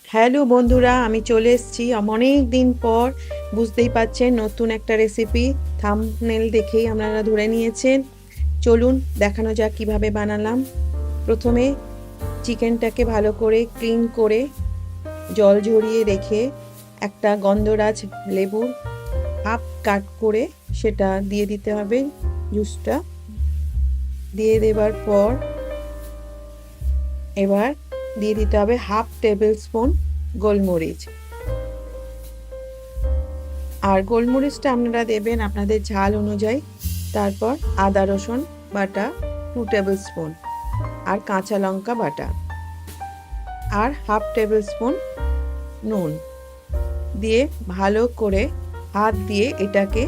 Hello বন্ধুরা, আমি চলে এসেছি অনেক দিন পর। বুঝতেই পারছেন, নতুন একটা রেসিপি। থাম্বনেল দেখেই আপনারা ধরে নিয়েছেন। চলুন দেখানো যাক কিভাবে বানালাম। প্রথমে চিকেনটাকে ভালো করে ক্লিন করে জল ঝরিয়ে রেখে একটা গন্ধরাজ লেবুর হাফ কাট করে সেটা দিয়ে দিতে হবে। জুসটা দিয়ে দেবার পর এবার দিয়ে দিতে হবে হাফ টেবিল স্পুন গোলমরিচ। আর গোলমরিচটা আপনারা দেবেন আপনাদের ঝাল অনুযায়ী। তারপর আদা রসুন বাটা 2 টেবিল স্পুন, আর কাঁচা লঙ্কা বাটা, আর হাফ টেবিল স্পুন নুন দিয়ে ভালো করে হাত দিয়ে এটাকে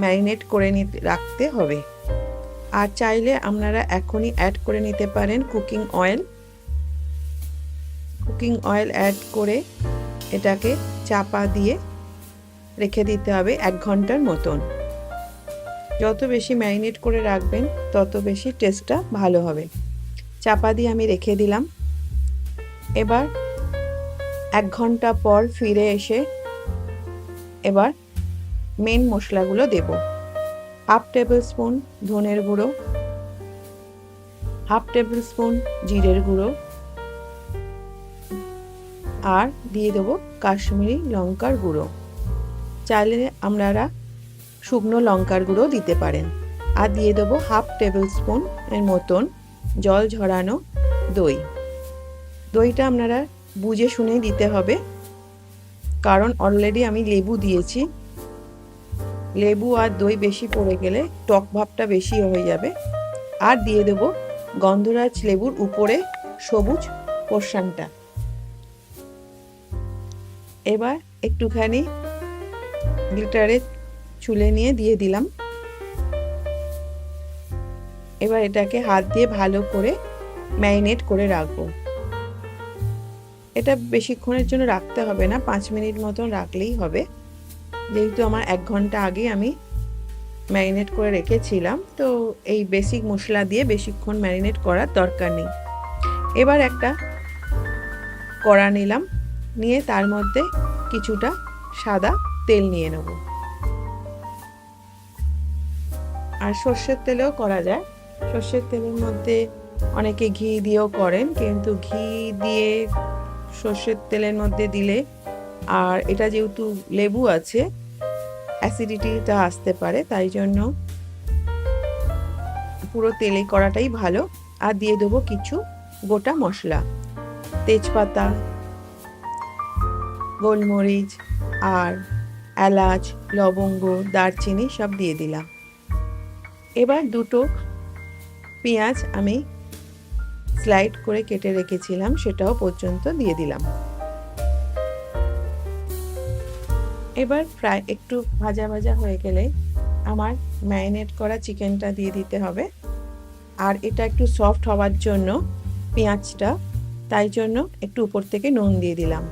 ম্যারিনেট করে রাখতে হবে। আর চাইলে আপনারা এখনই অ্যাড করে নিতে পারেন কুকিং অয়েল অ্যাড করে এটাকে চাপা দিয়ে রেখে দিতে হবে 1 ঘন্টার মতন। যত বেশি ম্যারিনেট করে রাখবেন তত বেশি টেস্টটা ভালো হবে। চাপা দিয়ে আমি রেখে দিলাম। এবার 1 ঘন্টা পর ফিরে এসে এবার মেন মশলাগুলো দেব। হাফ টেবিল স্পুন ধনের গুঁড়ো, হাফ টেবিল স্পুন জিরের গুঁড়ো, আর দিয়ে দেবো কাশ্মীরি লঙ্কার গুঁড়ো। চাইলে আপনারা শুকনো লঙ্কার গুঁড়ো দিতে পারেন। আর দিয়ে দেবো হাফ টেবিল স্পুন এর মতন জল ঝরানো দই। দইটা আপনারা বুঝে শুনে দিতে হবে, কারণ অলরেডি আমি লেবু দিয়েছি। লেবু আর দই বেশি পড়ে গেলে টক ভাবটা বেশি হয়ে যাবে। আর দিয়ে দেবো গন্ধরাজ লেবুর উপরে সবুজ পোর্শনটা। এবার একটুখানি গ্লিটারে ছুলে নিয়ে দিয়ে দিলাম। এবার এটাকে হাত দিয়ে ভালো করে ম্যারিনেট করে রাখবো। এটা বেশিক্ষণের জন্য রাখতে হবে না, 5 মিনিট মতন রাখলেই হবে। যেহেতু আমার 1 ঘন্টা আগে আমি ম্যারিনেট করে রেখেছিলাম, তো এই বেসিক মশলা দিয়ে বেশিক্ষণ ম্যারিনেট করার দরকার নেই। এবার একটা কড়া নিলাম, নিয়ে তার মধ্যে কিছুটা সাদা তেল নিয়ে নেব। আর সর্ষের তেলেও করা যায়। সর্ষের তেলের মধ্যে অনেকে ঘি দিয়েও করেন, কিন্তু ঘি দিয়ে সর্ষের তেলের মধ্যে দিলে, আর এটা যেহেতু লেবু আছে, অ্যাসিডিটিটা আসতে পারে, তাই জন্য পুরো তেলে করাটাই ভালো। আর দিয়ে দেবো কিছু গোটা মশলা, তেজপাতা, গোলমরিচ, আর এলাচ, লবঙ্গ, দারচিনি সব দিয়ে দিলাম। এবার দুটো পেঁয়াজ আমি স্লাইড করে কেটে রেখেছিলাম, সেটাও পর্যন্ত দিয়ে দিলাম। এবার প্রায় একটু ভাজা ভাজা হয়ে গেলে আমার ম্যারিনেট করা চিকেনটা দিয়ে দিতে হবে। আর এটা একটু সফট হওয়ার জন্য পেঁয়াজটা, তাই জন্য একটু উপর থেকে নুন দিয়ে দিলাম।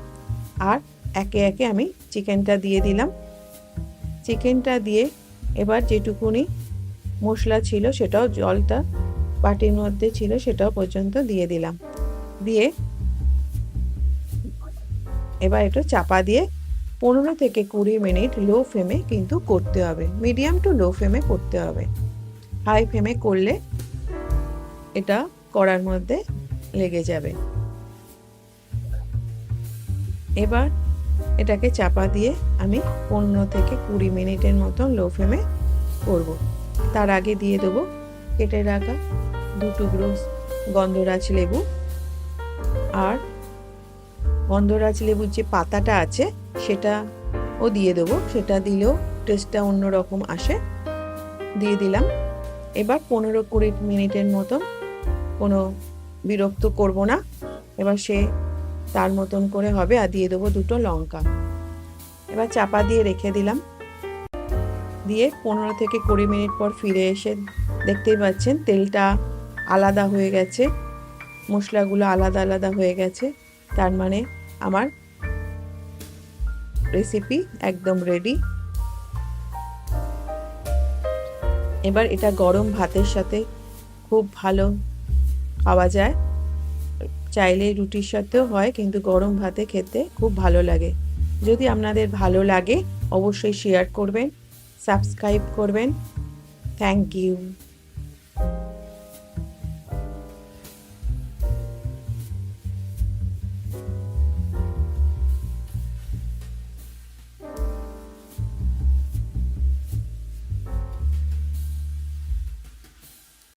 আর একে একে আমি চিকেনটা দিয়ে দিলাম। চিকেনটা দিয়ে এবার যেটুকুনি মশলা ছিল সেটাও, জলটা বাটির মধ্যে ছিল সেটাও পর্যন্ত দিয়ে দিলাম। দিয়ে এবার একটু চাপা দিয়ে 15 থেকে 20 মিনিট লো ফ্লেমে কিন্তু করতে হবে। মিডিয়াম টু লো ফ্লেমে করতে হবে। হাই ফ্লেমে করলে এটা কড়ার মধ্যে লেগে যাবে। এবার এটাকে চাপা দিয়ে আমি 15 থেকে 20 মিনিটের মতন লো ফ্লেমে করব। তার আগে দিয়ে দেবো কেটে রাখা 2 টুকরো গন্ধরাজ লেবু। আর গন্ধরাজ লেবুর যে পাতাটা আছে সেটাও দিয়ে দেবো, সেটা দিলেও টেস্টটা অন্যরকম আসে। দিয়ে দিলাম। এবার 15-20 মিনিটের মতন, কোনো বিরক্ত করব না, এবার সে তার মতন করে হবে। আর দিয়ে দেবো 2টো লঙ্কা। এবার চাপা দিয়ে রেখে দিলাম। দিয়ে 15 থেকে 20 মিনিট পর ফিরে এসে দেখতেই পাচ্ছেন তেলটা আলাদা হয়ে গেছে, মশলাগুলো আলাদা আলাদা হয়ে গেছে। তার মানে আমার রেসিপি একদম রেডি। এবার এটা গরম ভাতের সাথে খুব ভালো খাওয়া যায়। চাইলে রুটির সাথেও হয়, কিন্তু গরম ভাতে খেতে খুব ভালো লাগে। যদি আপনাদের ভালো লাগে অবশ্যই শেয়ার করবেন, সাবস্ক্রাইব করবেন। Thank you.